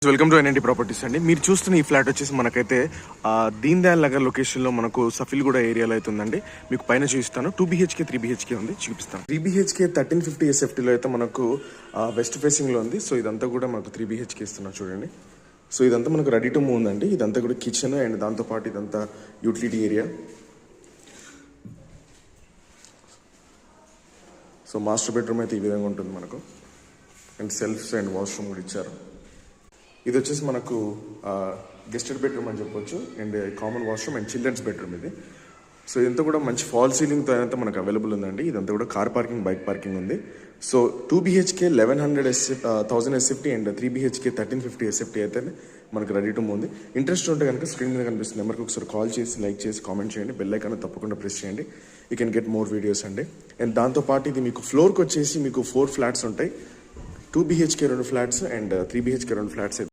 Welcome to NNT properties అండి. మీరు చూస్తున్న ఈ ఫ్లాట్ వచ్చేసి మనకైతే దీన్ దయాల్ నగర్ లొకేషన్లో మనకు సఫిల్గూడ ఏరియాలో అయితే ఉందండి. మీకు పైన చూపిస్తాను. 2 BHK 3 BHK ఉంది, చూపిస్తాను. 3 BHK 1350 SFTలో అయితే మనకు వెస్ట్ ఫేసింగ్లో ఉంది. సో ఇదంతా కూడా మనకు 3 BHK ఇస్తున్నాం చూడండి. సో ఇదంతా మనకు రెడీ టు మూవ్ ఉందండి. ఇదంతా కూడా కిచెన్ అండ్ దాంతోపాటు ఇదంతా utility area. So master bedroom అయితే ఈ విధంగా ఉంటుంది మనకు. అండ్ సెల్ఫ్స్ అండ్ వాష్రూమ్ కూడా ఇచ్చారు. ఇది వచ్చేసి మనకు గెస్టెడ్ బెడ్రూమ్ అని చెప్పొచ్చు. And common washroom and children's bedroom ఇది. సో ఇదంతా కూడా మంచి ఫాల్ సీలింగ్తో అయితే మనకు అవైలబుల్ ఉందండి. ఇదంతా కూడా కార్ పార్కింగ్, బైక్ పార్కింగ్ ఉంది. So 2 BHK 1100 SFT and 3 BHK 1350 SFT అయితే మనకు రెడీ టు మూవ్ ఉంది. ఇంట్రెస్ట్ ఉంటే కనుక స్క్రీన్ మీద కనిపిస్తుంది నెంబర్కి ఒకసారి కాల్ చేసి, లైక్ చేసి, కామెంట్ చేయండి. బెల్ ఐకాన్ తప్పకుండా ప్రెస్ చేయండి. You can get more videos అండి. అండ్ దాంతోపాటు ఇది మీకు ఫ్లోర్కి వచ్చేసి మీకు 4 ఫ్లాట్స్ ఉంటాయి. 2 BHK 2 flats and 3 BHK 2 flats